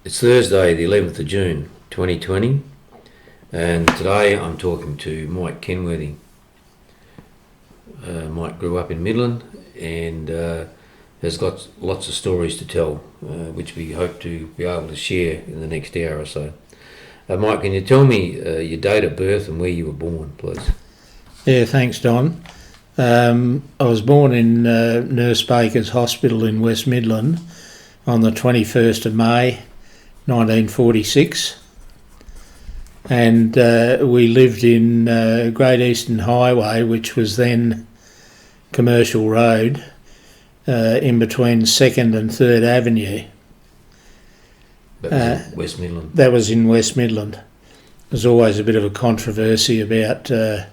It's Thursday, the 11th of June, 2020, and today I'm talking to Mike Kenworthy. Mike grew up in Midland and has got lots of stories to tell, which we hope to be able to share in the next hour or so. Mike, can you tell me your date of birth and where you were born, please? Yeah, thanks, Don. I was born in Nurse Baker's Hospital in West Midland on the 21st of May 1946, and we lived in Great Eastern Highway, which was then Commercial Road, in between 2nd and 3rd Avenue. That was in West Midland? That was in West Midland. There's always a bit of a controversy about there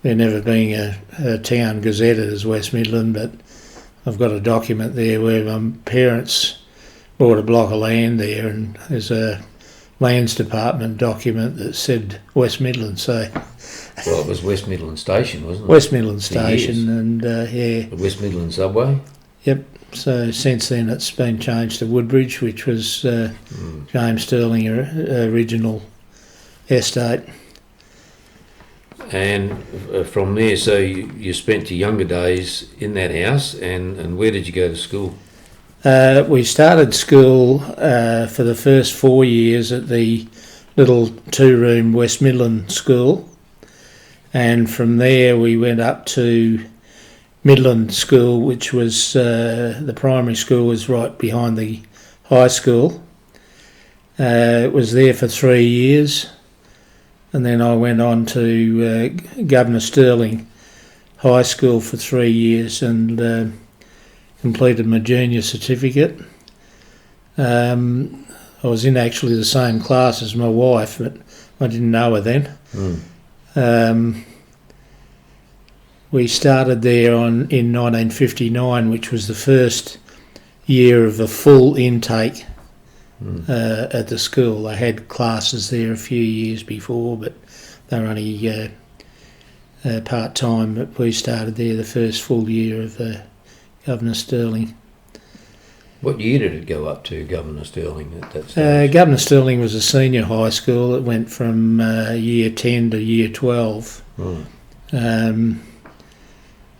never being a town gazetted as West Midland, but I've got a document there where my parents bought a block of land there, and there's a Lands Department document that said West Midland. So, well, it was West Midland Station, wasn't it? West Midland Station, and yeah. The West Midland Subway? Yep. So since then it's been changed to Woodbridge, which was James Sterling original estate. And from there, so you spent your younger days in that house, and where did you go to school? We started school for the first 4 years at the little 2-room West Midland school, and from there we went up to Midland School, which was the primary school was right behind the high school. It was there for 3 years, and then I went on to Governor Sterling High School for 3 years and completed my junior certificate. I was in actually the same class as my wife, but I didn't know her then. We started there in 1959, which was the first year of a full intake at the school. They had classes there a few years before, but they were only part-time. But we started there the first full year of Governor Sterling. What year did it go up to, Governor Sterling, at that stage? Governor Sterling was a senior high school. It went from year 10 to year 12. Right.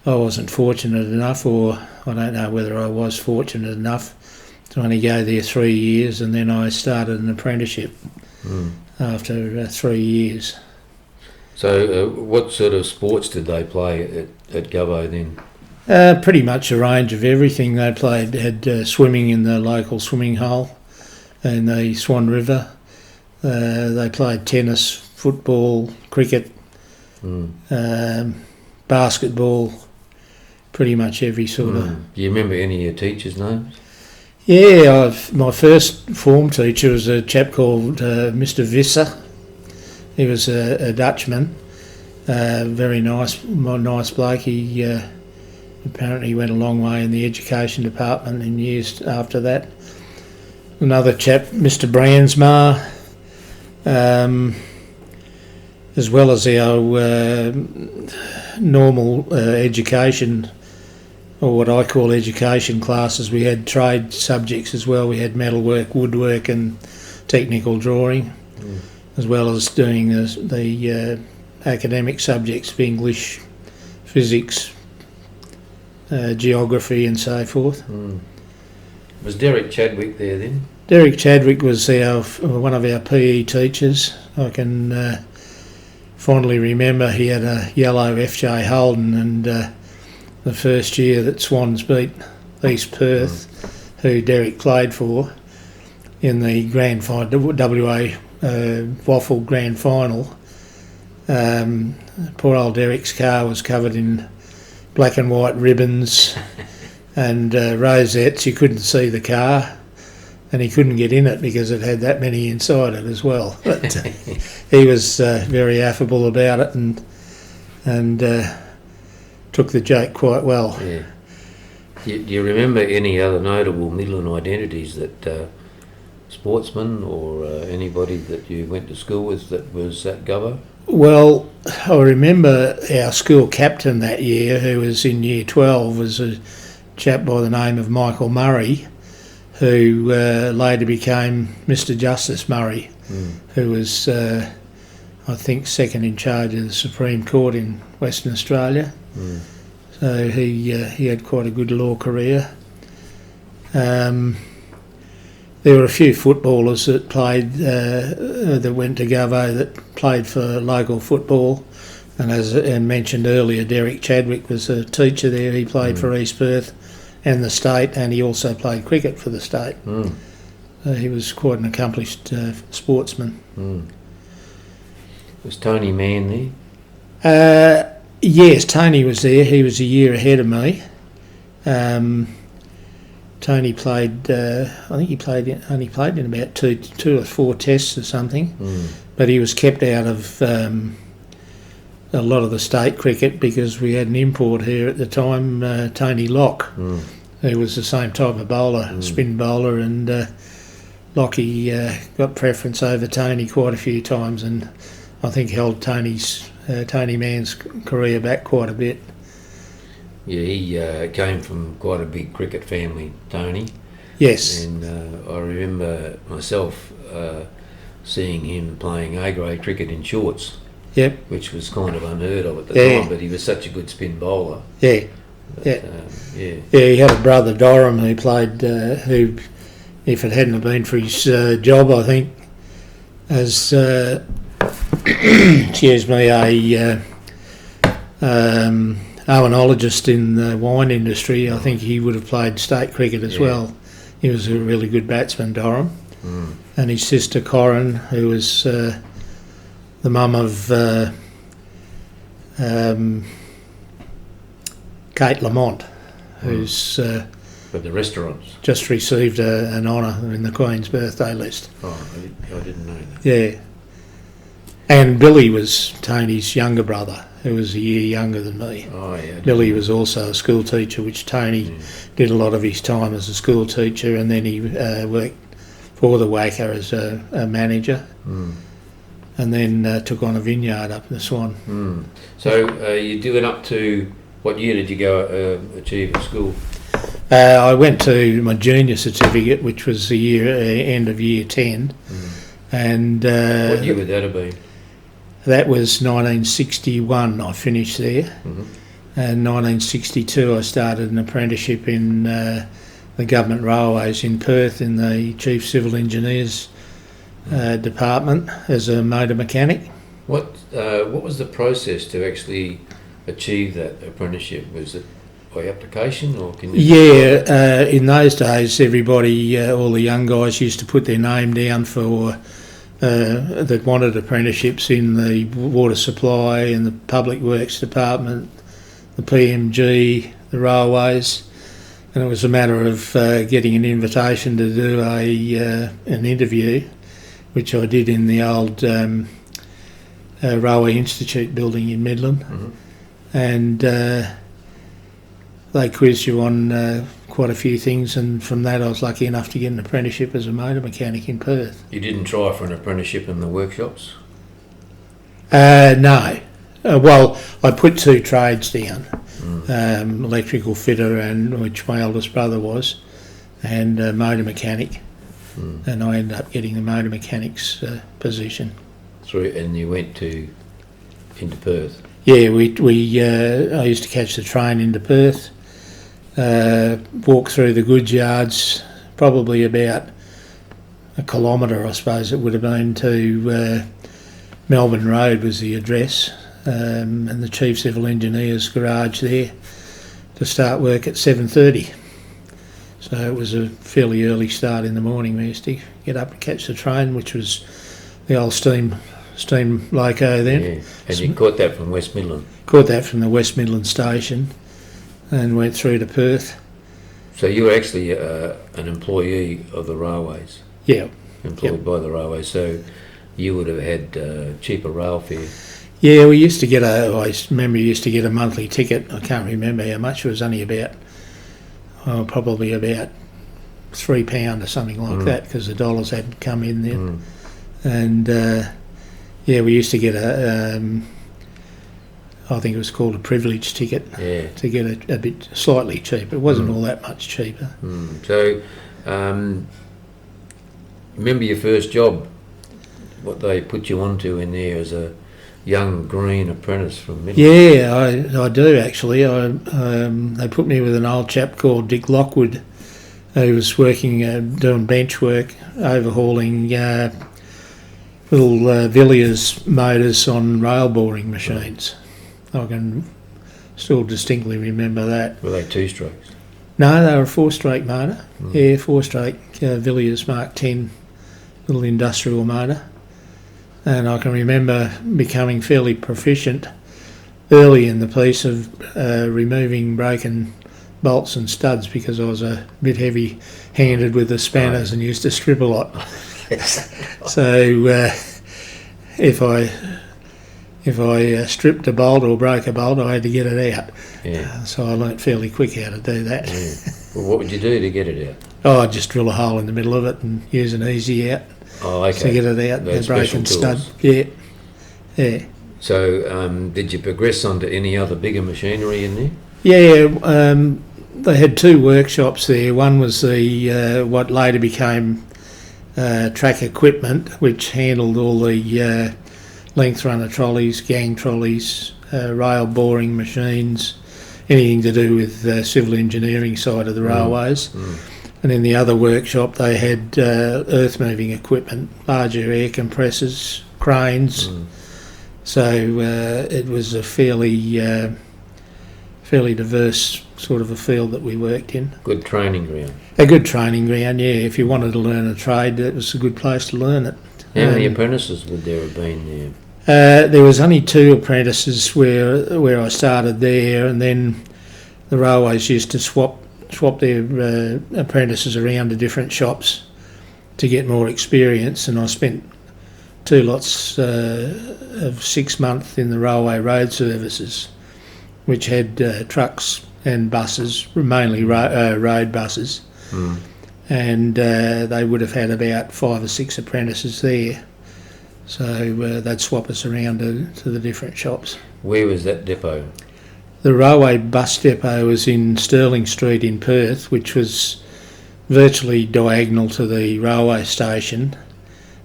I wasn't fortunate enough, or I don't know whether I was fortunate enough to only go there 3 years, and then I started an apprenticeship after 3 years. So what sort of sports did they play at Gubbo then? Pretty much a range of everything. They had swimming in the local swimming hole in the Swan River. They played tennis, football, cricket, basketball, pretty much every sort of... Do you remember any of your teachers' names? Yeah, my first form teacher was a chap called Mr. Visser. He was a Dutchman, very nice bloke. He apparently went a long way in the education department in years after that. Another chap, Mr. Brandsma, as well as our normal education, or what I call education classes. We had trade subjects as well. We had metalwork, woodwork and technical drawing, as well as doing the academic subjects of English, physics, geography and so forth. Was Derek Chadwick there then? Derek Chadwick was one of our PE teachers. I can fondly remember he had a yellow FJ Holden, and the first year that Swans beat East Perth, who Derek played for, in the grand final, WA Waffle grand final, poor old Derek's car was covered in black and white ribbons and rosettes. You couldn't see the car, and he couldn't get in it because it had that many inside it as well. But he was very affable about it and took the joke quite well. Yeah. Do you remember any other notable Midland identities that sportsmen or anybody that you went to school with that was at Gubbo? Well, I remember our school captain that year, who was in year 12, was a chap by the name of Michael Murray, who later became Mr. Justice Murray, who was, I think, second in charge of the Supreme Court in Western Australia. So he had quite a good law career. There were a few footballers that played, that went to Gavo that played for local football. And as I mentioned earlier, Derek Chadwick was a teacher there. He played for East Perth and the state, and he also played cricket for the state. He was quite an accomplished sportsman. Was Tony Mann there? Yes, Tony was there. He was a year ahead of me. Tony played, I think he only played in about two or four tests or something, but he was kept out of a lot of the state cricket because we had an import here at the time, Tony Locke, who was the same type of bowler, spin bowler, and Lockie got preference over Tony quite a few times, and I think held Tony Mann's career back quite a bit. Yeah, he came from quite a big cricket family, Tony. Yes. And I remember myself seeing him playing A-grade cricket in shorts. Yep. Which was kind of unheard of at the time, but he was such a good spin bowler. Yeah. That, yeah, he had a brother, Dorham, who played, who, if it hadn't been for his job, I think, as, excuse me, a oenologist in the wine industry, I think he would have played state cricket as well. He was a really good batsman, Dorham. And his sister, Corin, who was the mum of Kate Lamont, who's for the restaurants. Just received an honour in the Queen's birthday list. Oh, I didn't know that. Yeah. And Billy was Tony's younger brother, who was a year younger than me. Oh, yeah. Billy was also a school teacher, which Tony did a lot of his time as a school teacher, and then he worked for the Wacker as a manager, and then took on a vineyard up in the Swan. So you doing up to, what year did you go achieve at school? I went to my junior certificate, which was the end of year 10. And what year would that have been? That was 1961 I finished there. And 1962 I started an apprenticeship in the Government Railways in Perth in the Chief Civil Engineers department as a motor mechanic. What was the process to actually achieve that apprenticeship? Was it by application, or can you? Yeah, in those days everybody, all the young guys used to put their name down for that wanted apprenticeships in the water supply and the public works department, the PMG, the railways, and it was a matter of getting an invitation to do an interview, which I did in the old Railway Institute building in Midland, and they quizzed you on quite a few things, and from that I was lucky enough to get an apprenticeship as a motor mechanic in Perth. You didn't try for an apprenticeship in the workshops? No. Well, I put two trades down, electrical fitter, and which my eldest brother was, and motor mechanic, and I ended up getting the motor mechanic's position. And you went into Perth? Yeah, I used to catch the train into Perth, walk through the goods yards, probably about a kilometre, I suppose it would have been, to Melbourne Road was the address, and the Chief Civil Engineer's garage there, to start work at 7:30. So it was a fairly early start in the morning. We used to get up and catch the train, which was the old steam loco then. Yeah. And you caught that from West Midland? Caught that from the West Midland station and went through to Perth. So you were actually an employee of the railways? Yeah. Employed by the railways, so you would have had cheaper rail fare? Yeah, we used to get I remember you used to get a monthly ticket. I can't remember how much. It was only about, probably about £3 or something like that, because the dollars hadn't come in then. And we used to get I think it was called a privilege ticket, to get a bit slightly cheaper. It wasn't all that much cheaper. So Remember your first job? What they put you onto in there as a young green apprentice from Midland? Yeah, I do actually. They put me with an old chap called Dick Lockwood, who was working doing bench work, overhauling little Villiers motors on rail boring machines. I can still distinctly remember that. Were they two-strokes? No, they were a four-stroke motor. Yeah, four-stroke Villiers Mark 10 little industrial motor. And I can remember becoming fairly proficient early in the piece of removing broken bolts and studs, because I was a bit heavy-handed with the spanners and used to strip a lot. So if I stripped a bolt or broke a bolt, I had to get it out. Yeah. So I learnt fairly quick how to do that. Yeah. Well, what would you do to get it out? Oh, I'd just drill a hole in the middle of it and use an easy out to get it out. The broken stud. Yeah. Yeah. So did you progress onto any other bigger machinery in there? Yeah, they had two workshops there. One was the what later became track equipment, which handled all the length runner trolleys, gang trolleys, rail boring machines, anything to do with civil engineering side of the railways. And in the other workshop they had earth moving equipment, larger air compressors, cranes. So it was a fairly diverse sort of a field that we worked in. Good training ground. A good training ground, yeah. If you wanted to learn a trade, it was a good place to learn it. How many apprentices would there have been there? There was only two apprentices where I started there, and then the railways used to swap their apprentices around to different shops to get more experience, and I spent 2 lots of 6 months in the railway road services, which had trucks and buses, mainly road buses, and they would have had about 5 or 6 apprentices there. So they'd swap us around to the different shops. Where was that depot? The railway bus depot was in Stirling Street in Perth, which was virtually diagonal to the railway station,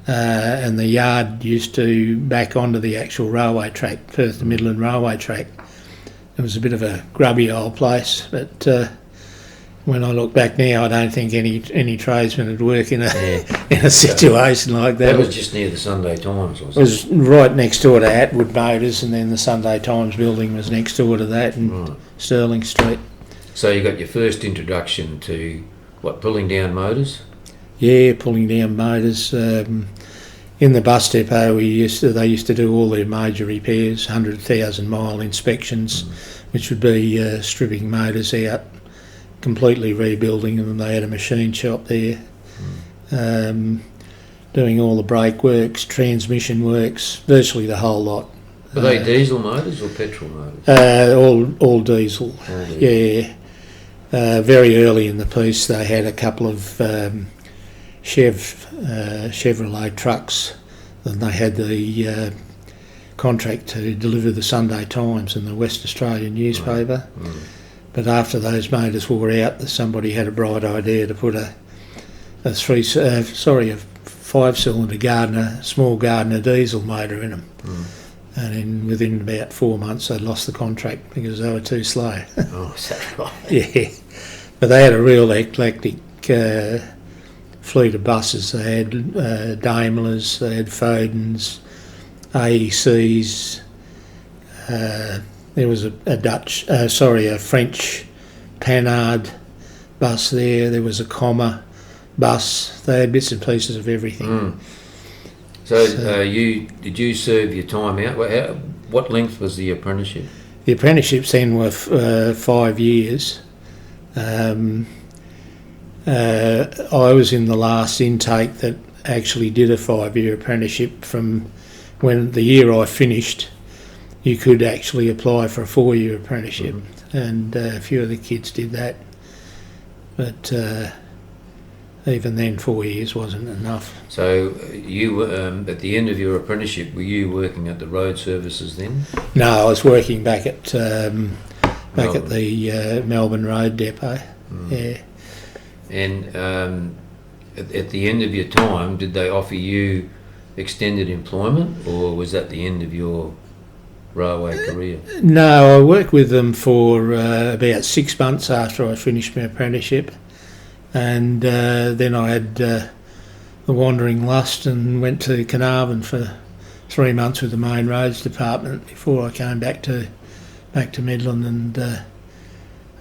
and the yard used to back onto the actual railway track, Perth to Midland railway track. It was a bit of a grubby old place, but when I look back now, I don't think any tradesman would work in a situation like that. That was just near the Sunday Times, wasn't it? It was right next door to Atwood Motors, and then the Sunday Times building was next door to that in Stirling Street. So you got your first introduction to, pulling down motors? Yeah, pulling down motors. In the bus depot, they used to do all their major repairs, 100,000 mile inspections, which would be stripping motors out, completely rebuilding them. They had a machine shop there, doing all the brake works, transmission works, virtually the whole lot. Were they diesel motors or petrol motors? All diesel. Yeah. Very early in the piece, they had a couple of Chevrolet trucks, and they had the contract to deliver the Sunday Times and the West Australian newspaper. But after those motors wore out, somebody had a bright idea to put a 5-cylinder small Gardner diesel motor in them. And within about 4 months they'd lost the contract because they were too slow. Oh, is that right? Yeah. But they had a real eclectic fleet of buses. They had Daimlers, they had Fodens, AECs. There was a French Panhard bus there. There was a Comma bus. They had bits and pieces of everything. So did you serve your time out? What length was the apprenticeship? The apprenticeships then were 5 years. I was in the last intake that actually did a 5-year apprenticeship. From when the year I finished, you could actually apply for a 4-year apprenticeship, and a few of the kids did that. But even then, 4 years wasn't enough. So you were, at the end of your apprenticeship, were you working at the road services then? No, I was working back at the Melbourne Road Depot. Yeah. And at the end of your time, did they offer you extended employment, or was that the end of your railway career? No, I worked with them for about 6 months after I finished my apprenticeship, and then I had the wandering lust and went to Carnarvon for 3 months with the Main Roads Department before I came back to Midland and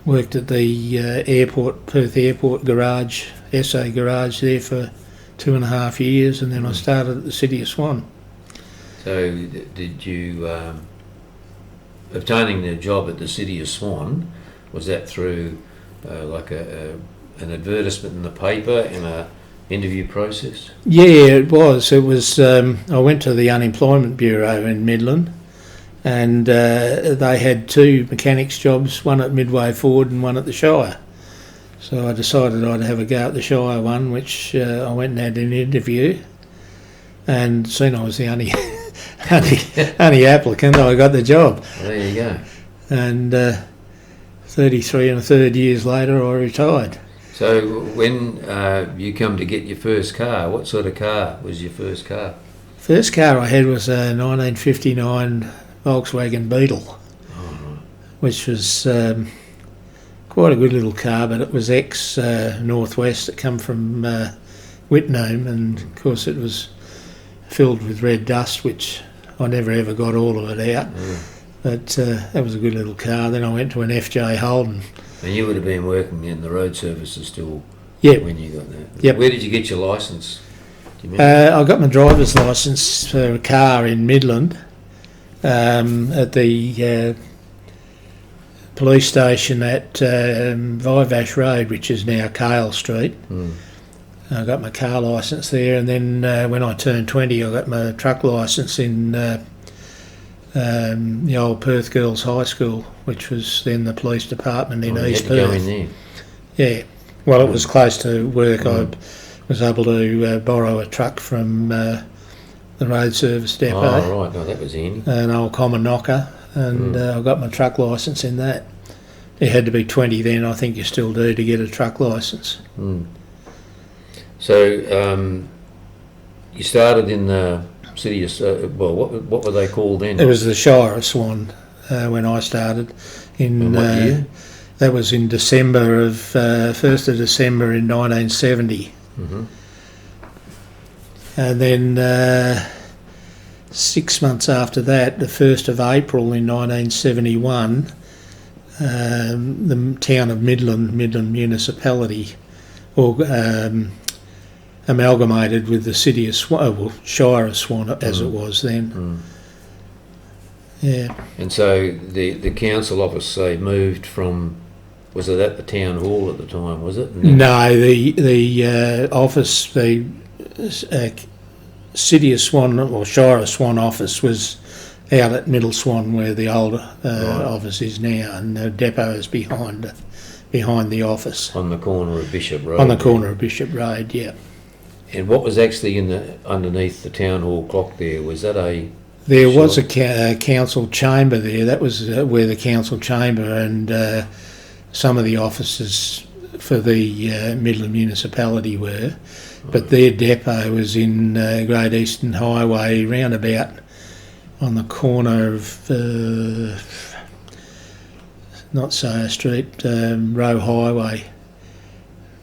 worked at the Perth Airport garage, SA garage there for 2.5 years, and then I started at the City of Swan. So did you, obtaining the job at the City of Swan, was that through like an advertisement in the paper and a interview process? Yeah, it was. It was. I went to the Unemployment Bureau in Midland, and they had 2 mechanics jobs, one at Midway Ford and one at the Shire. So I decided I'd have a go at the Shire one, which I went and had an interview, and soon I was the only only applicant. I got the job. There you go. And 33 and a third years later, I retired. So when you come to get your first car, what sort of car was your first car? First car I had was a 1959 Volkswagen Beetle, which was quite a good little car, but it was ex-Northwest. It come from Whitnome, and of course it was filled with red dust, which I never ever got all of it out. But that was a good little car. Then I went to an FJ Holden. And you would have been working in the road services still when you got that. Yep. Where did you get your licence? Do you remember? I got my driver's licence for a car in Midland at the police station at Vivash Road, which is now Cale Street. I got my car licence there, and then when I turned 20 I got my truck licence in the old Perth Girls High School, which was then the police department in East Perth. You had to go in there? Yeah, well, it was close to work. I was able to borrow a truck from the road service depot. Oh, right. No, that was handy. An old common knocker, and I got my truck licence in that. You had to be 20 then. I think you still do to get a truck licence. So you started in the City of... well, what were they called then? It was the Shire of Swan when I started. In what year? That was in December of 1st of December in 1970. And then 6 months after that, the 1st of April in 1971, the town of Midland municipality, amalgamated with the City of Swan, Shire of Swan as it was then. Yeah. And so the council office, say, moved from... Was it at the town hall at the time, was it? No, the office, the City of Swan or Shire of Swan office was out at Middle Swan, where the old office is now, and the depot is behind the office. On the corner of Bishop Road. On the corner of Bishop Road, yeah. And what was actually underneath the town hall clock there? Was that a... There was a council chamber there. That was where the council chamber and some of the offices for the Midland municipality were. But their depot was in Great Eastern Highway, roundabout on the corner of, not Sayre Street, Roe Highway.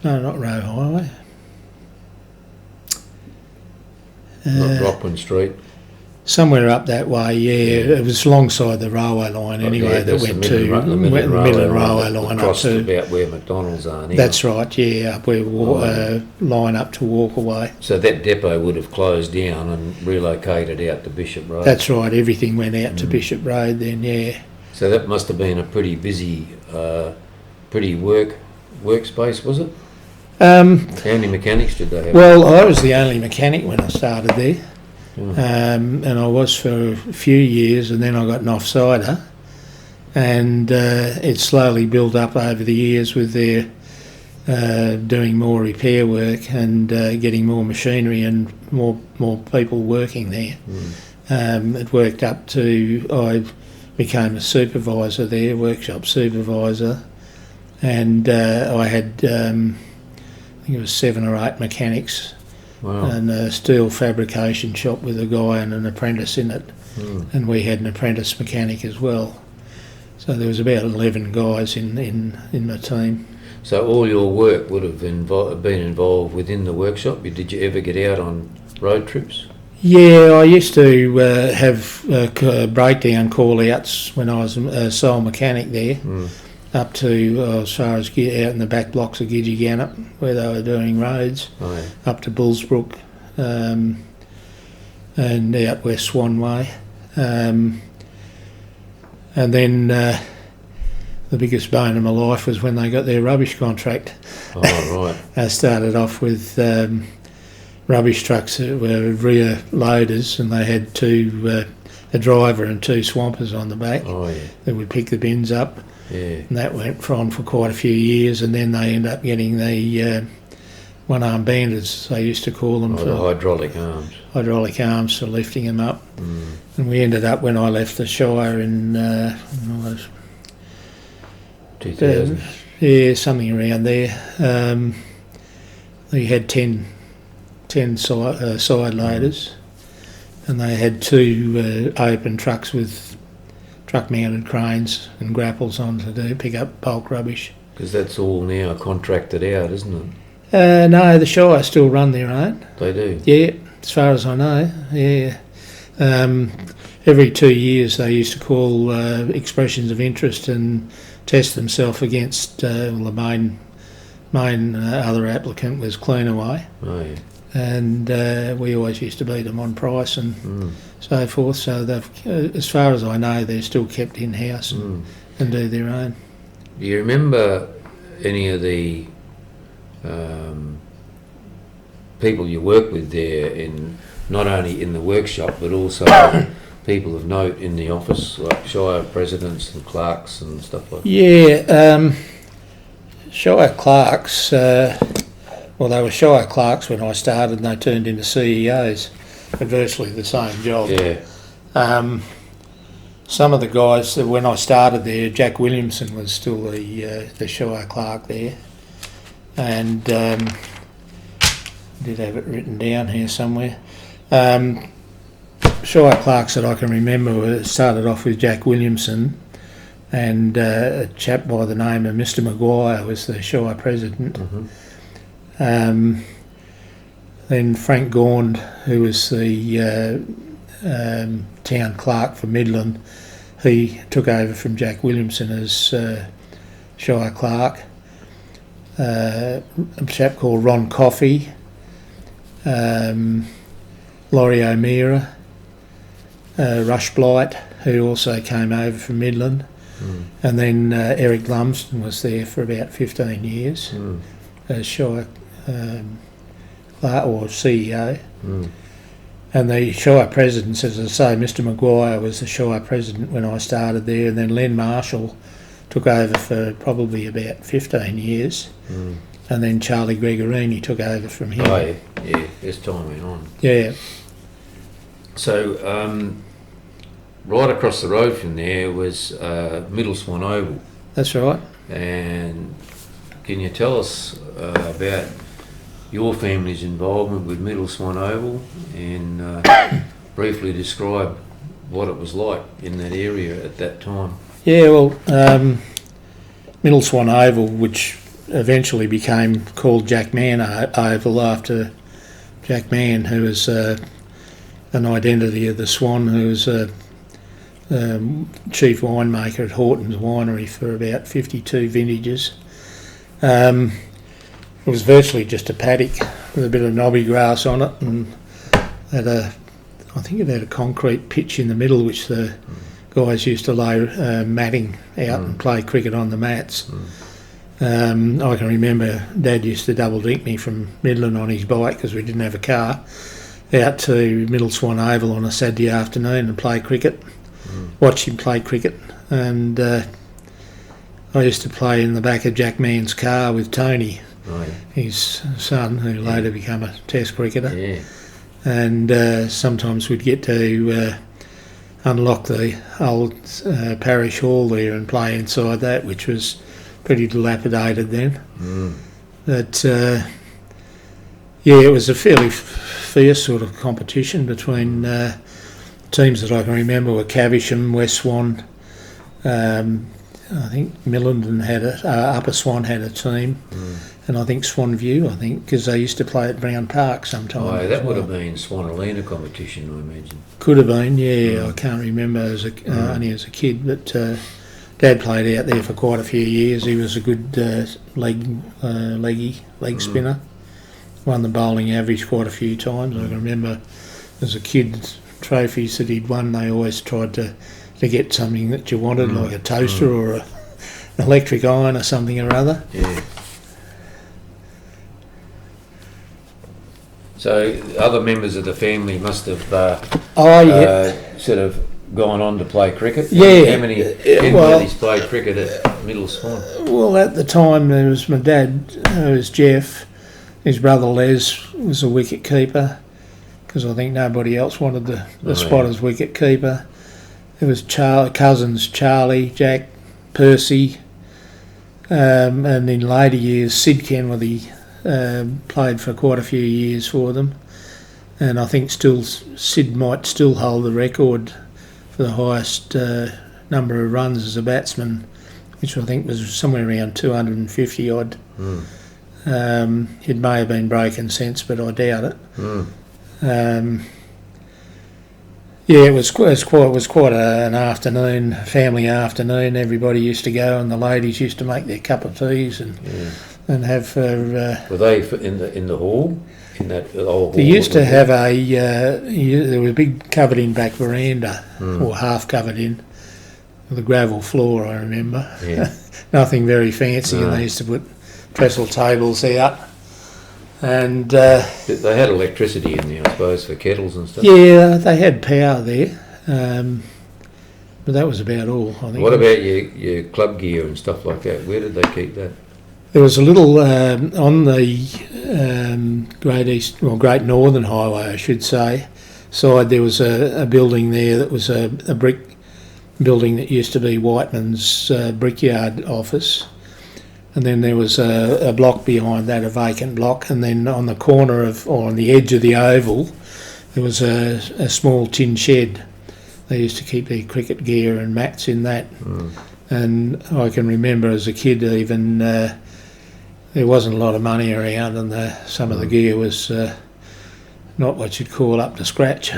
No, not Roe Highway. Not Rockland Street. Somewhere up that way, yeah. It was alongside the railway line anyway, that went to the Midland Railway line across up to about where McDonald's are now. That's right, yeah, up where line up to Walkaway. So that depot would have closed down and relocated out to Bishop Road. That's right, everything went out to Bishop Road then, yeah. So that must have been a pretty busy, pretty workspace, was it? How many mechanics did they have? Well, I was the only mechanic when I started there. And I was for a few years, and then I got an offsider, and it slowly built up over the years with their doing more repair work and getting more machinery and more people working there. It worked up to I became a supervisor there, workshop supervisor, and I had think it was 7 or 8 mechanics, Wow. and a steel fabrication shop with a guy and an apprentice in it, and we had an apprentice mechanic as well. So there was about 11 guys in the team. So all your work would have been involved within the workshop? Did you ever get out on road trips? Yeah, I used to have breakdown call-outs when I was a sole mechanic there, up to as far as out in the back blocks of Gidgee where they were doing roads, up to Bullsbrook, and out West Swan Way. And then the biggest bone of my life was when they got their rubbish contract. Oh, right. I started off with rubbish trucks that were rear loaders, and they had a driver and 2 swampers on the back. Oh, yeah. That would pick the bins up. Yeah. And that went on for quite a few years, and then they ended up getting the one-arm bandits, they used to call them, Oh, for the hydraulic arms. hydraulic arms for lifting them up. And we ended up, when I left the Shire in 2000. yeah, something around there, they had 10 side loaders, and they had 2 open trucks with truck-mounted cranes and grapples on to pick up bulk rubbish. Because that's all now contracted out, isn't it? No, the Shire still run their own. They do? Yeah, as far as I know, yeah. Every 2 years they used to call expressions of interest and test themselves against the main other applicant was Cleanaway. Oh, yeah. And we always used to beat them on price and so forth. So they've, as far as I know, they're still kept in-house and do their own. Do you remember any of the people you work with there, not only in the workshop but also people of note in the office, like Shire presidents and clerks and stuff like that? Yeah, Shire clerks, well, they were Shire clerks when I started, and they turned into CEOs, at virtually the same job. Yeah. Some of the guys, when I started there, Jack Williamson was still the Shire clerk there, and did have it written down here somewhere. Shire clerks that I can remember started off with Jack Williamson, and a chap by the name of Mr. Maguire was the Shire president. Then Frank Gaunt, who was the town clerk for Midland, he took over from Jack Williamson as Shire clerk. A chap called Ron Coffey, Laurie O'Meara, Rush Blight, who also came over from Midland, and then Eric Lumsden was there for about 15 years as Shire clerk or CEO. And the Shire presidents, as I say, Mr. Maguire was the Shire president when I started there, and then Len Marshall took over for probably about 15 years, and then Charlie Gregorini took over from him. Oh, yeah, as time went on. Yeah. So, right across the road from there was Middle Swan Oval. That's right. And can you tell us about your family's involvement with Middle Swan Oval, and briefly describe what it was like in that area at that time? Yeah, well, Middle Swan Oval, which eventually became called Jack Mann Oval after Jack Mann, who was an identity of the Swan, who was a chief winemaker at Horton's Winery for about 52 vintages. It was virtually just a paddock with a bit of knobby grass on it, and I think it had a concrete pitch in the middle, which the guys used to lay matting out and play cricket on the mats. I can remember Dad used to double dink me from Midland on his bike, because we didn't have a car, out to Middle Swan Oval on a Saturday afternoon and play cricket, watch him play cricket. And I used to play in the back of Jack Mann's car with Tony, his son, who later became a Test cricketer. Yeah. And sometimes we'd get to unlock the old parish hall there and play inside that, which was pretty dilapidated then. But Yeah, it was a fairly fierce sort of competition between teams that I can remember were Caversham, West Swan. I think Midland had Upper Swan had a team, and I think Swanview. I think because they used to play at Brown Park sometimes. Oh, that would have been Swan Elena competition, I imagine. Could have been, yeah. I can't remember only as a kid, but Dad played out there for quite a few years. He was a good leg spinner. Won the bowling average quite a few times. I can remember as a kid trophies that he'd won. They always tried to get something that you wanted, like a toaster or an electric iron or something or other. Yeah. So other members of the family must have sort of gone on to play cricket. Yeah. How many Kenworthys played cricket at Middle Swan? Well, at the time there was my dad, who was Jeff. His brother Les was a wicket keeper, because I think nobody else wanted the spot as wicket keeper. There was cousins Charlie, Jack, Percy, and in later years Sid Kenworthy played for quite a few years for them, and I think Sid might still hold the record for the highest number of runs as a batsman, which I think was somewhere around 250 odd. It may have been broken since, but I doubt it. Yeah, it was quite an afternoon, family afternoon. Everybody used to go, and the ladies used to make their cup of teas and have. Were they in the hall? In that old hall? They used to have there was a big covered in back veranda, or half covered in, with a gravel floor. I remember. Yeah. Nothing very fancy, and they used to put trestle tables out. And they had electricity in there, I suppose, for kettles and stuff. Yeah, they had power there, but that was about all, I think. What about your club gear and stuff like that? Where did they keep that? There was a little on the Great Northern Highway, I should say, side. There was a building there that was a brick building that used to be Whiteman's brickyard office. And then there was a block behind that, a vacant block, and then on the corner on the edge of the oval, there was a small tin shed. They used to keep their cricket gear and mats in that. And I can remember as a kid even there wasn't a lot of money around, and some of the gear was not what you'd call up to scratch.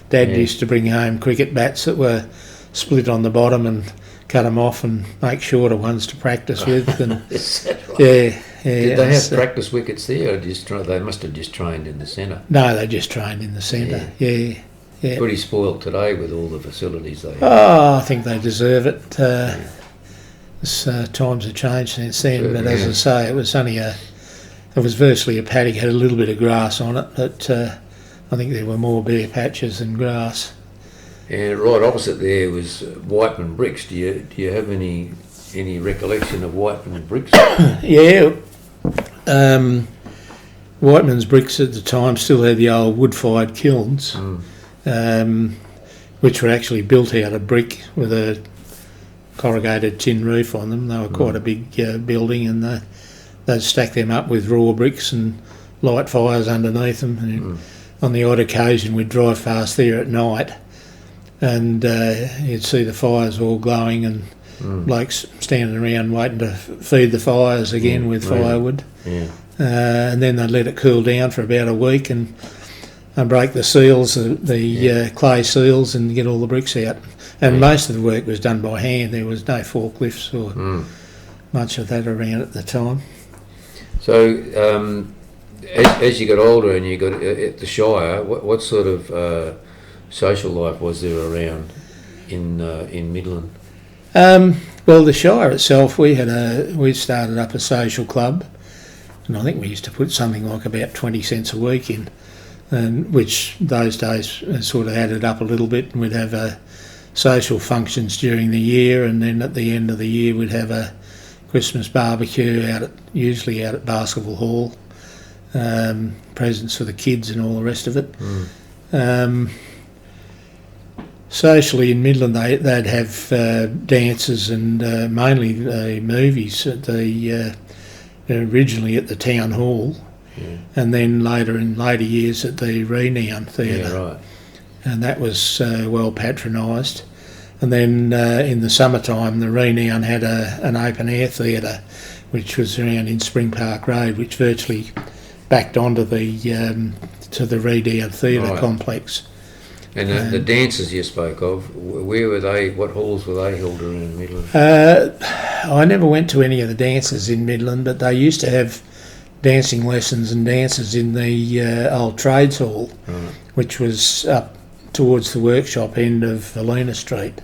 Dad used to bring home cricket bats that were split on the bottom and cut them off and make shorter ones to practice with. And Is that right? Did they have practice wickets there, or they must have just trained in the centre? No, they just trained in the centre. Yeah. Pretty spoilt today with all the facilities they have. Oh, I think they deserve it. Times have changed since then, but as I say, it was virtually a paddock, had a little bit of grass on it, but I think there were more bare patches than grass. And right opposite there was Whiteman Bricks. Do you have any recollection of Whiteman Bricks? Yeah. Whiteman's Bricks at the time still had the old wood-fired kilns, which were actually built out of brick with a corrugated tin roof on them. They were quite a big building, and they'd stack them up with raw bricks and light fires underneath them. And on the odd occasion we'd drive past there at night, and you'd see the fires all glowing and blokes standing around waiting to feed the fires again with firewood. And then they'd let it cool down for about a week and break the seals, the clay seals, and get all the bricks out. And most of the work was done by hand. There was no forklifts or much of that around at the time. So as you got older and you got at the Shire, what sort of social life was there around in Midland? Well, the Shire itself, we started up a social club, and I think we used to put something like about 20 cents a week in, and which those days sort of added up a little bit, and we'd have social functions during the year, and then at the end of the year we'd have a Christmas barbecue usually out at Basketball Hall, presents for the kids and all the rest of it. Socially in Midland, they'd have dances and mainly movies. Originally at the town hall, and then in later years at the Renown Theatre. Yeah, right. And that was well patronised. And then in the summertime, the Renown had an open air theatre, which was around in Spring Park Road, which virtually backed onto the to the Redown Theatre complex. And the dances you spoke of, where were they? What halls were they held around Midland? I never went to any of the dances in Midland, but they used to have dancing lessons and dances in the old trades hall, which was up towards the workshop end of Elena Street,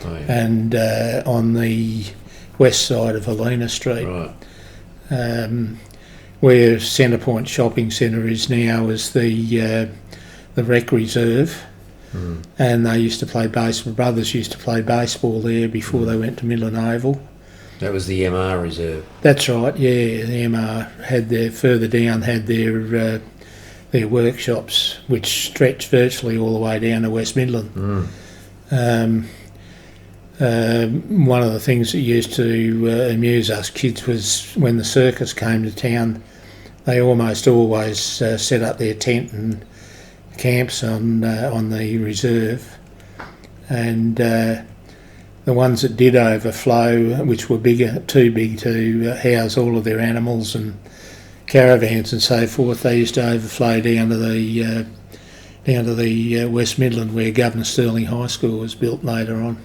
and on the west side of Elena Street, where Centrepoint Shopping Centre is now, is the Rec Reserve, and they used to play baseball. Brothers used to play baseball there before they went to Midland Oval. That was the MR Reserve. That's right. Yeah, the MR had further down had their workshops, which stretched virtually all the way down to West Midland. One of the things that used to amuse us kids was when the circus came to town, they almost always set up their tent and camps on the reserve, and the ones that did overflow, which were too big to house all of their animals and caravans and so forth, they used to overflow down to the West Midland, where Governor Stirling High School was built later on.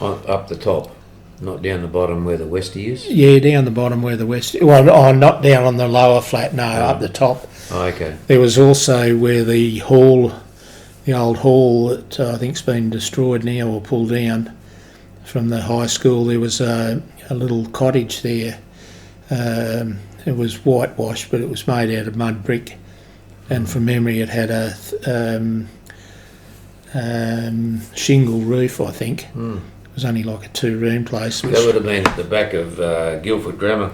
Up the top, not down the bottom where the Westie is? Yeah, down the bottom where the Westie... Well, not down on the lower flat, no, up the top. Oh, okay. There was also where the old hall that I think's been destroyed now or pulled down from the high school, there was a little cottage there. It was whitewashed, but it was made out of mud brick, and from memory it had a shingle roof, I think. It was only like a two-room place. That would have been at the back of Guildford Grammar.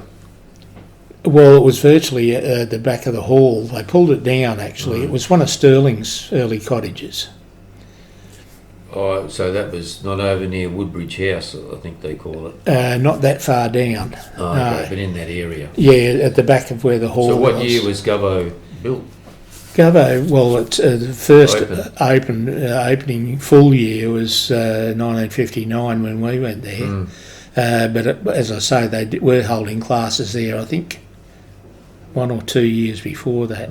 Well, it was virtually at the back of the hall. They pulled it down, actually. It was one of Stirling's early cottages. Oh, so that was not over near Woodbridge House, I think they call it. Not that far down. Oh, okay, but in that area. Yeah, at the back of where the hall was. So what year was Gubbo built? Gubbo, well, the first opening full year was 1959 when we went there. But as I say, they were holding classes there, I think, 1 or 2 years before that.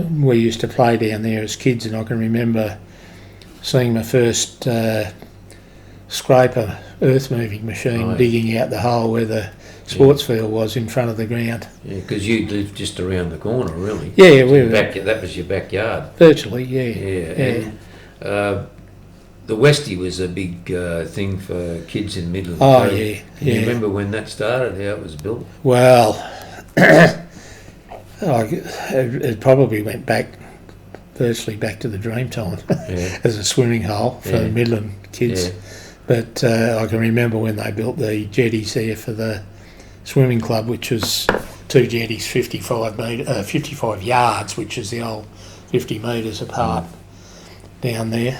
We used to play down there as kids, and I can remember seeing my first scraper earth-moving machine digging out the hole where the sports field was in front of the ground. Yeah, because you lived just around the corner, really. Yeah, that was your backyard. Virtually, yeah. Yeah. And, the Westie was a big thing for kids in Midland. Oh, so yeah. Can you remember when that started, how it was built? Well, it probably went virtually back to the Dreamtime as a swimming hole for Midland kids. Yeah. But I can remember when they built the jetties there for the swimming club, which was 2 jetties, 55 yards, which is the old 50 metres apart down there.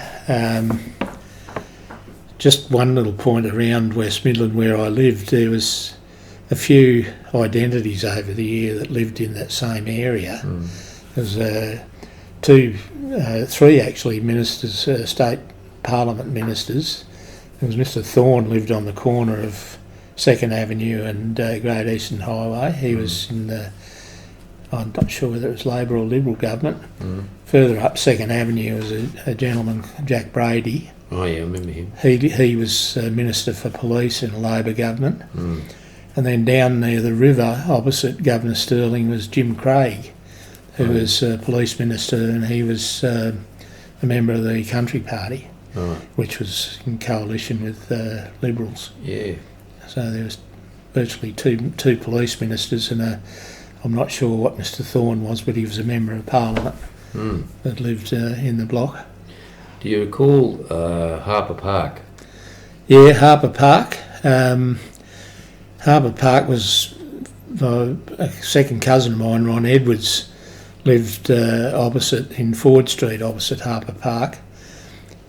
Just one little point around West Midland where I lived, there was a few identities over the year that lived in that same area. There was three actually ministers, state parliament ministers. There was Mr. Thorne, lived on the corner of 2nd Avenue and Great Eastern Highway. He was in the, I'm not sure whether it was Labor or Liberal government. Further up 2nd Avenue was a gentleman, Jack Brady. Oh yeah, I remember him. He was Minister for Police in a Labor government. And then down near the river opposite Governor Stirling was Jim Craig, who was Police Minister, and he was a member of the Country Party, which was in coalition with Liberals. Yeah. So there was virtually two police ministers, and I'm not sure what Mr. Thorne was, but he was a member of Parliament that lived in the block. Do you recall Harper Park? Yeah, Harper Park. Harper Park was a second cousin of mine, Ron Edwards, lived opposite in Ford Street, opposite Harper Park,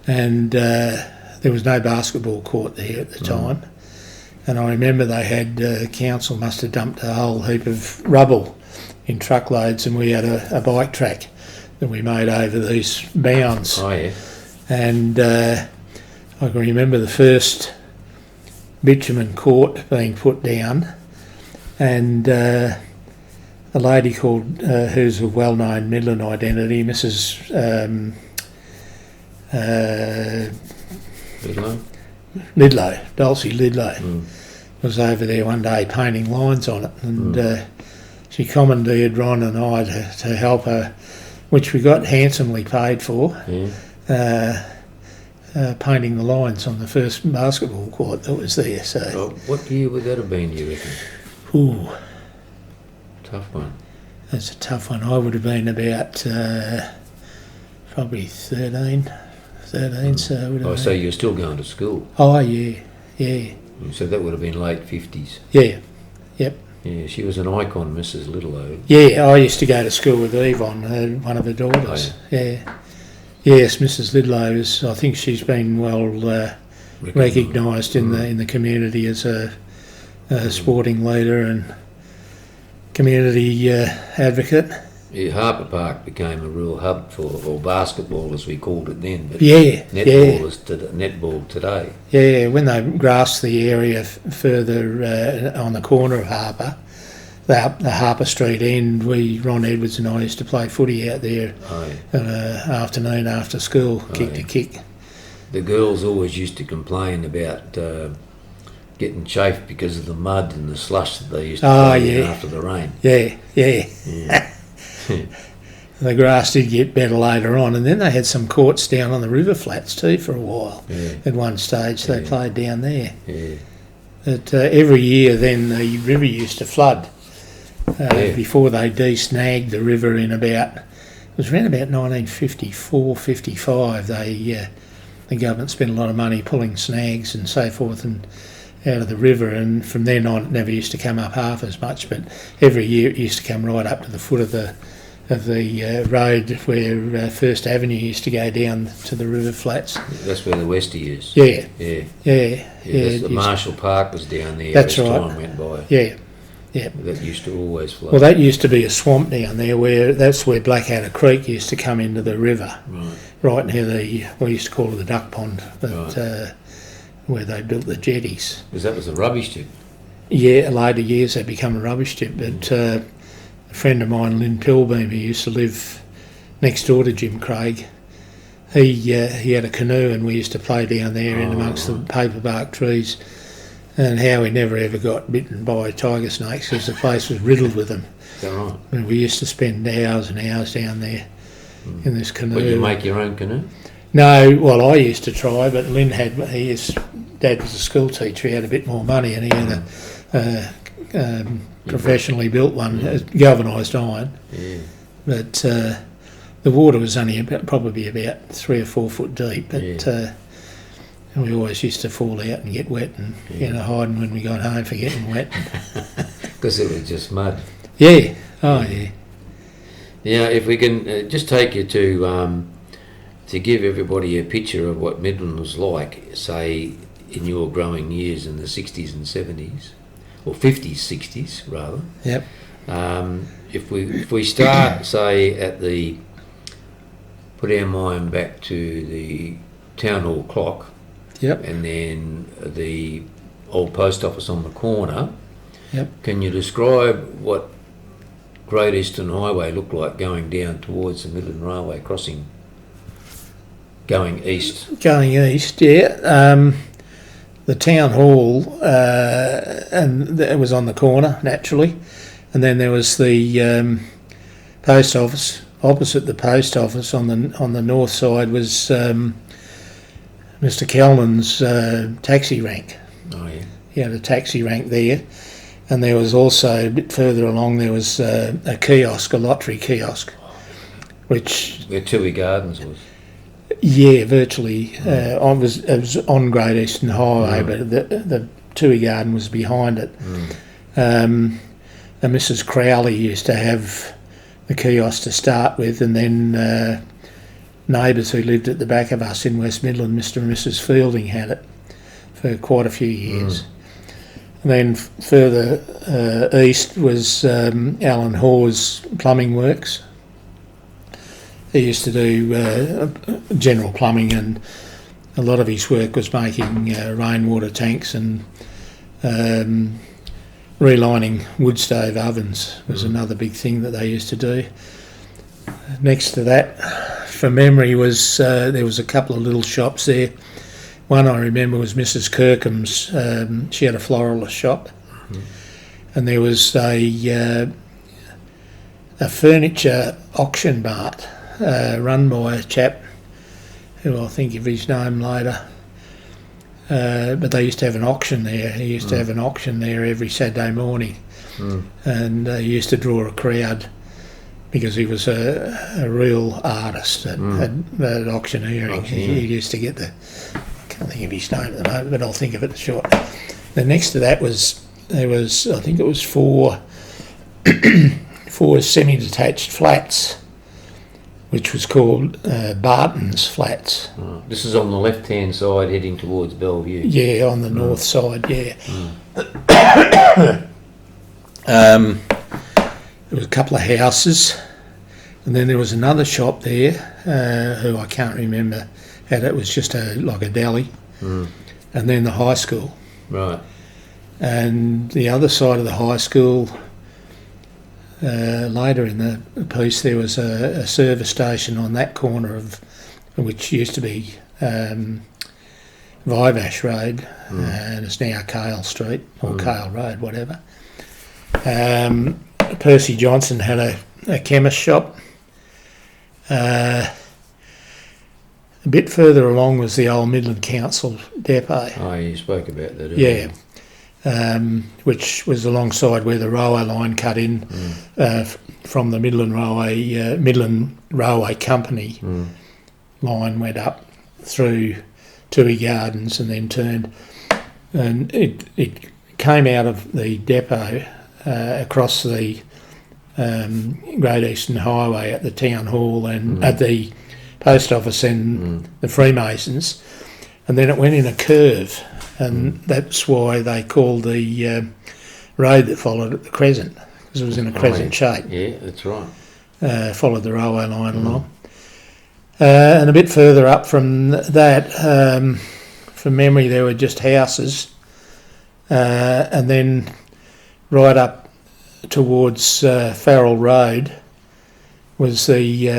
and there was no basketball court there at the time. And I remember they had council must have dumped a whole heap of rubble in truckloads, and we had a bike track that we made over these bounds. Oh, yeah. And I can remember the first bitumen court being put down, and a lady called, who's a well-known Midland identity, Mrs. Lidlow, Dulcie Lidlow, was over there one day painting lines on it, and she commandeered Ron and I to help her, which we got handsomely paid for, painting the lines on the first basketball court that was there. So, what year would that have been, do you reckon? Ooh, Tough one. that's a tough one. I would have been about probably 13, so I would have So you're still going to school? Oh, yeah. So that would have been late 50s. Yeah, yep. Yeah, she was an icon, Mrs. Lidlow. Yeah, I used to go to school with Yvonne, one of her daughters. Oh, yeah. Yes, Mrs. Lidlow is. I think she's been well recognised in the community as a sporting leader and community advocate. Yeah, Harper Park became a real hub for basketball, as we called it then. But Yeah, netball today. Yeah, when they grassed the area further on the corner of Harper, the Harper Street end, Ron Edwards and I used to play footy out there afternoon after school, kick to kick. The girls always used to complain about getting chafed because of the mud and the slush that they used to play in after the rain. Yeah. The grass did get better later on, and then they had some courts down on the river flats too for a while. Yeah. At one stage they played down there. Yeah. But every year then the river used to flood. Before they de-snagged the river it was around about 1954, 55, the government spent a lot of money pulling snags and so forth and out of the river, and from then on it never used to come up half as much, but every year it used to come right up to the foot of the road where First Avenue used to go down to the river flats. That's where the Westie is. Yeah. The Marshall Park was down there. That's as right. Time went by. Yeah. That used to always flood. Well, that used to be a swamp down there, that's where Blackadder Creek used to come into the river. Right near we used to call it the duck pond, but where they built the jetties. Because that was a rubbish tip. Yeah, later years they become a rubbish tip, but a friend of mine, Lynn Pilbeam, who used to live next door to Jim Craig, he had a canoe and we used to play down there in amongst the paperbark trees, and how we never ever got bitten by tiger snakes because the place was riddled with them. Is that right? And we used to spend hours and hours down there in this canoe. But you make your own canoe? No, well, I used to try, but Lynn his dad was a school teacher. He had a bit more money, and he had a professionally built one, galvanised iron. Yeah. But the water was only probably about 3 or 4 foot deep. But we always used to fall out and get wet, and hiding when we got home for getting wet. Because it was just mud. Yeah. Oh, yeah. Now, if we can just take you to give everybody a picture of what Midland was like, say, in your growing years in the 60s and 70s, or 50s, 60s rather. Yep. If we start, say, put our mind back to the town hall clock. Yep. And then the old post office on the corner. Yep. Can you describe what Great Eastern Highway looked like going down towards the Midland Railway crossing? Going east. Going east, yeah. The town hall, and it was on the corner naturally, and then there was the post office. Opposite the post office on the north side was Mr. Kelman's taxi rank. Oh yeah. He had a taxi rank there, and there was also a bit further along there was a kiosk, a lottery kiosk, which where Tui Gardens was. Yeah, virtually. It was on Great Eastern Highway, but the Tui Garden was behind it. And Mrs. Crowley used to have the kiosk to start with, and then neighbours who lived at the back of us in West Midland, Mr. and Mrs. Fielding, had it for quite a few years. And then further east was Alan Hawes Plumbing Works. He used to do general plumbing, and a lot of his work was making rainwater tanks and relining wood stove ovens was another big thing that they used to do. Next to that, from memory, was there was a couple of little shops there. One I remember was Mrs. Kirkham's. She had a floralist shop, and there was a furniture auction mart run by a chap who I'll think of his name later. But they used to have an auction there. He used to have an auction there every Saturday morning, and he used to draw a crowd because he was a real artist at auctioneering. He used to get I can't think of his name at the moment, but I'll think of it short. The next to that there was I think it was four semi-detached flats, which was called Barton's Flats. This is on the left-hand side heading towards Bellevue. Yeah, on the north side, yeah. There was a couple of houses, and then there was another shop there, who I can't remember, it was just like a deli, and then the high school. Right. And the other side of the high school, later in the piece, there was a service station on that corner of which used to be Vivash Road, and it's now Cale Street or Cale Road, whatever. Percy Johnson had a chemist shop. A bit further along was the old Midland Council depot. Oh, you spoke about that earlier. Yeah. Which was alongside where the railway line cut in from the Midland Railway Company line went up through Toohey Gardens and then turned, and it came out of the depot across the Great Eastern Highway at the Town Hall and at the Post Office and the Freemasons, and then it went in a curve, and that's why they called the road that followed it the Crescent, because it was in a crescent shape. Yeah, that's right. Followed the railway line along. And a bit further up from that, from memory, there were just houses, and then right up towards Farrell Road was the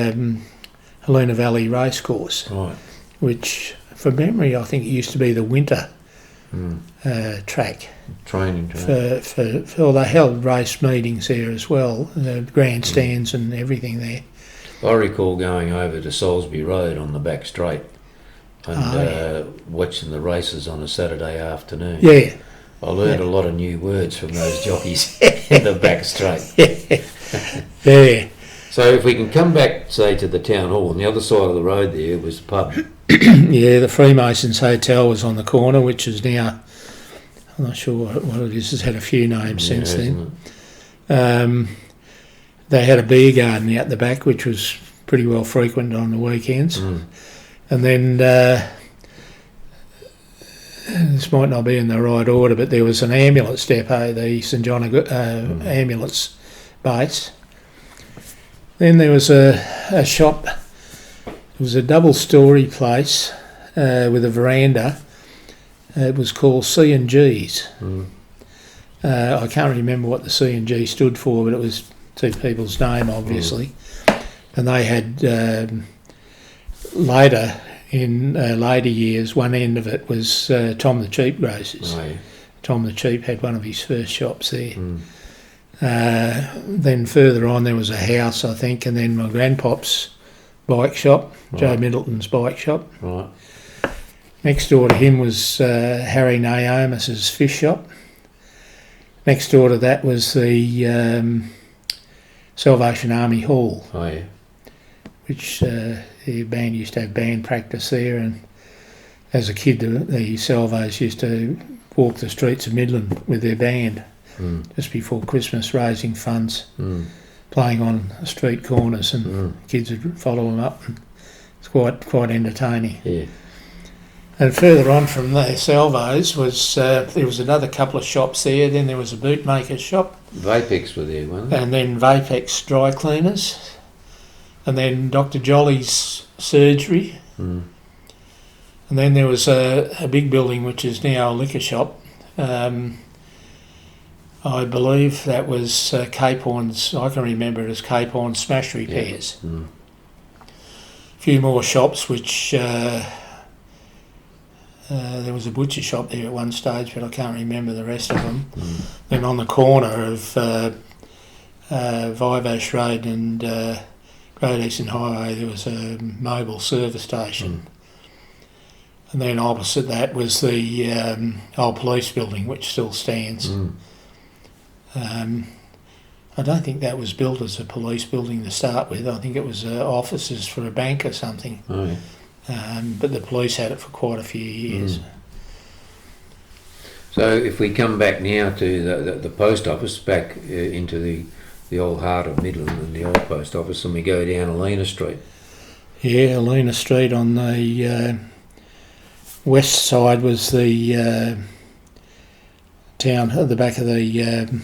Elena Valley Racecourse, Right. which, from memory, I think it used to be the winter track. Training track. For they held race meetings there as well, grandstands and everything there. I recall going over to Salisbury Road on the back straight and watching the races on a Saturday afternoon. Yeah. I learned a lot of new words from those jockeys in the back straight. Yeah. So if we can come back, say, to the town hall, on the other side of the road there was the pub. Yeah, the Freemasons Hotel was on the corner, which is now, I'm not sure what it is, it's had a few names since then. They had a beer garden out the back, which was pretty well frequented on the weekends. And then, this might not be in the right order, but there was an ambulance depot, the St John ambulance base. Then there was a shop. It was a double-storey place with a veranda. It was called C&G's. I can't remember what the C&G stood for, but it was two people's name, obviously. And they had, later, in later years, one end of it was Tom the Cheap Grocers. Oh, yeah. Tom the Cheap had one of his first shops there. Then further on there was a house, I think, and then my grandpop's bike shop, Joe Middleton's bike shop. Right. Next door to him was Harry Naomis's fish shop. Next door to that was the Salvation Army Hall, Oh, yeah. which the band used to have band practice there, and as a kid the Salvos used to walk the streets of Midland with their band just before Christmas, raising funds, playing on street corners, and kids would follow them up. And it's quite entertaining. Yeah. And further on from the Salvos was there was another couple of shops there. Then there was a bootmaker's shop. Vapex were there, weren't they? And then Vapex dry cleaners. And then Dr. Jolly's surgery. Mm. And then there was a big building which is now a liquor shop. I believe that was Cape Horn's, I can remember it as Cape Horn Smash Repairs. Yeah. Mm. A few more shops which, there was a butcher shop there at one stage, but I can't remember the rest of them. Mm. Then on the corner of Vivash Road and Great Eastern Highway there was a mobile service station. Mm. And then opposite that was the old police building which still stands. Mm. I don't think that was built as a police building to start with. I think it was offices for a bank or something. Oh, yeah. But the police had it for quite a few years. Mm. So if we come back now to the post office, back into the old heart of Midland and the old post office, and we go down Elena Street. Yeah, Elena Street on the west side was the town at the back of the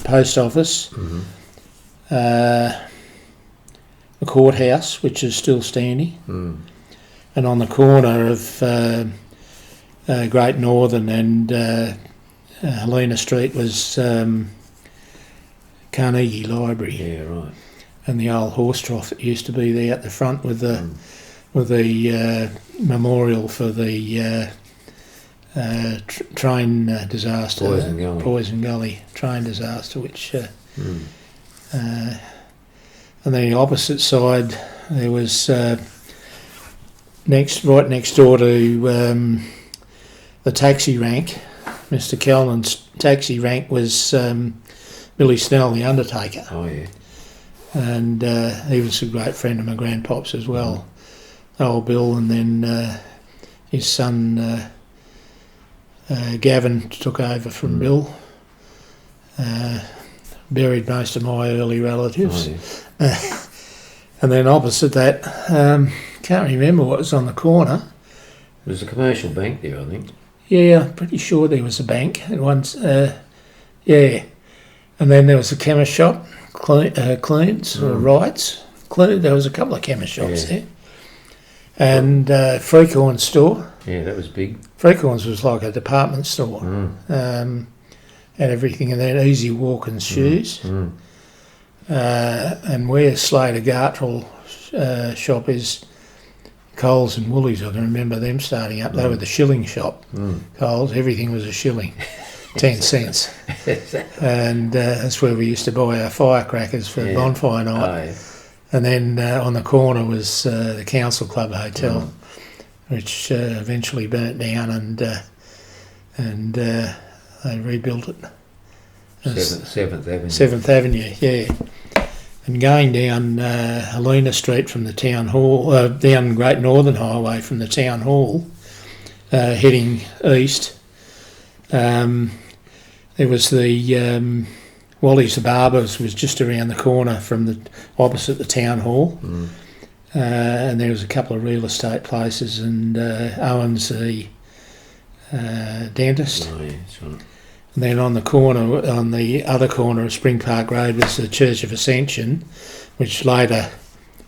post office. Mm-hmm. The courthouse, which is still standing. Mm. And on the corner of Great Northern and Helena Street was Carnegie Library. Yeah, right. And the old horse trough that used to be there at the front with the memorial for the train disaster. Poison Gully train disaster, which... and then the opposite side, there was right next door to the taxi rank. Mr. Callan's taxi rank was Billy Snell, the undertaker. Oh, yeah. And he was a great friend of my grandpop's as well. Old Bill, and then his son Gavin took over from Bill. Buried most of my early relatives. Oh, yeah. And then opposite that, can't remember what was on the corner. There's a commercial bank there, I think. Yeah, I'm pretty sure there was a bank at once. Yeah. And then there was a chemist shop, Clunes or Wrights. There was a couple of chemist shops there. And Freecorn store. Yeah, that was big. Freecorns was like a department store. Had everything in there, easy walk and shoes. And where Slater Gartrell shop is, Coles and Woolies, I can remember them starting up. They were the shilling shop. Coles, everything was a shilling, 10 cents. And that's where we used to buy our firecrackers for bonfire night. Oh, yeah. And then on the corner was the Council Club Hotel, which eventually burnt down and they rebuilt it. 7th Avenue. 7th Avenue, yeah. And going down Helena Street from the town hall, down Great Northern Highway from the town hall, heading east, there was the Wally's the Barbers was just around the corner from the opposite the town hall, and there was a couple of real estate places, and Owen's the dentist. Oh, yeah, that's right. And then on the other corner of Spring Park Road was the Church of Ascension, which later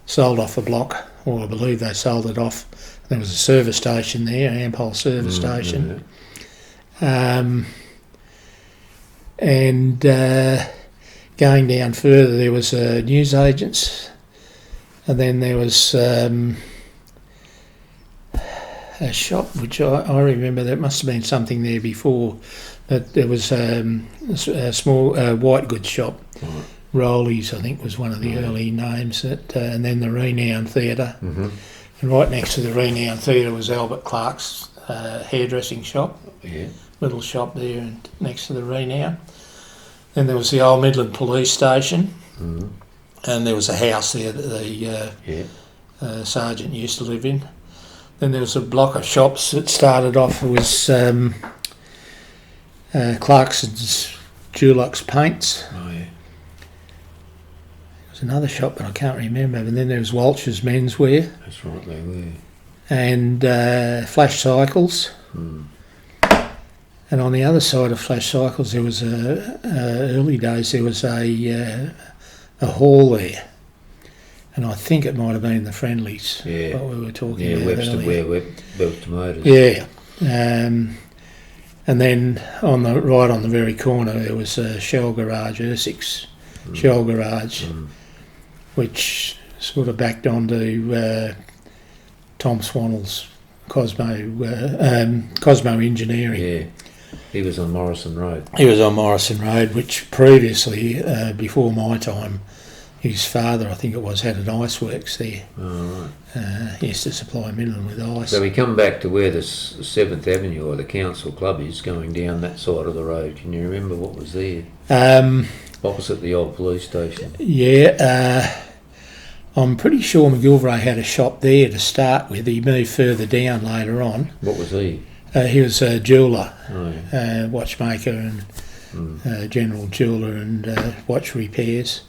sold off the block, or I believe they sold it off. There was a service station there, an Ampol service station. Yeah. And going down further, there was newsagents, and then there was a shop which I remember. That must have been something there before. But there was a small white goods shop. Rowley's, I think, was one of the early names. And then the Renown Theatre. And right next to the Renown Theatre was Albert Clark's hairdressing shop. Yeah. Little shop there and next to the Renown. Then there was the old Midland police station. And there was a house there that the sergeant used to live in. Then there was a block of shops that started off. It was Clarkson's Dulux Paints. Oh, yeah. There was another shop, but I can't remember. And then there was Walsh's Menswear. That's right, they were. and flash cycles. And on the other side of flash cycles, there was early days there was a hall there, and I think it might have been the Friendlies. Yeah. What we were talking Yeah, about Webster earlier. Webster Motors. Yeah. And then on the very corner there was a Shell Garage, Essex Shell Garage, which sort of backed onto Tom Swannell's Cosmo Engineering. Yeah. He was on Morrison Road. He was on Morrison Road, which previously, before my time, his father, I think it was, had an ice works there. Oh, right. He used to supply Midland with ice. So we come back to where the 7th Avenue or the council club is, going down that side of the road. Can you remember what was there? Opposite the old police station. Yeah, I'm pretty sure McGilvray had a shop there to start with. He moved further down later on. What was he? He was a jeweller, Oh, yeah. watchmaker and general jeweller and watch repairs.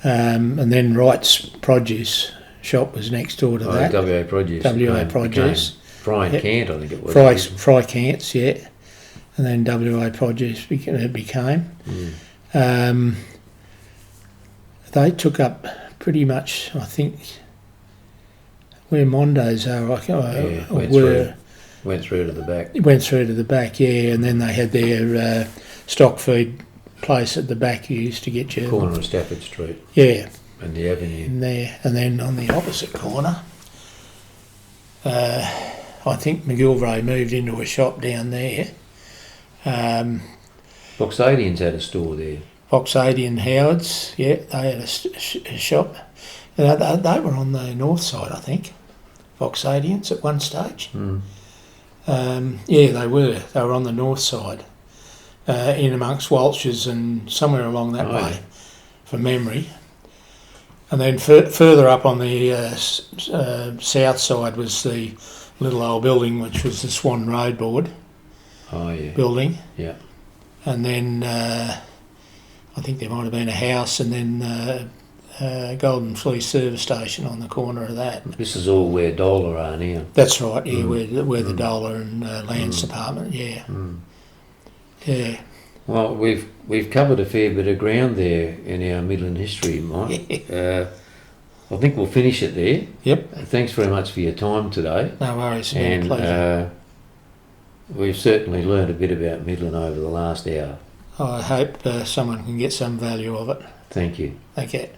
And then Wright's Produce shop was next door to that. WA Produce. WA Produce. Fry and Cant, I think it was. Fry Cants, yeah. And then WA Produce became. They took up pretty much, I think, where Mondo's are. Went through to the back. Went through to the back, yeah, and then they had their stock feed place at the back. You used to get your Corner of Stafford Street. Yeah. And the avenue. In there, and then on the opposite corner, I think McGilvray moved into a shop down there. Boxadians had a store there. Boxadian and Howard's, yeah, they had a shop. They were on the north side, I think. Boxadians at one stage. Yeah, they were. They were on the north side, in amongst Walsh's and somewhere along that way, from memory. And then further up on the south side was the little old building, which was the Swan Road Board building. Yeah. And then I think there might have been a house, and then Golden Fleece service station on the corner of that. This is all where Doler are now. That's right, yeah, where the Doler and Lands Department, yeah. Yeah. Well, we've covered a fair bit of ground there in our Midland history, Mike. I think we'll finish it there. Yep. Thanks very much for your time today. No worries, and pleasure. We've certainly learned a bit about Midland over the last hour. I hope someone can get some value of it. Thank you. Okay.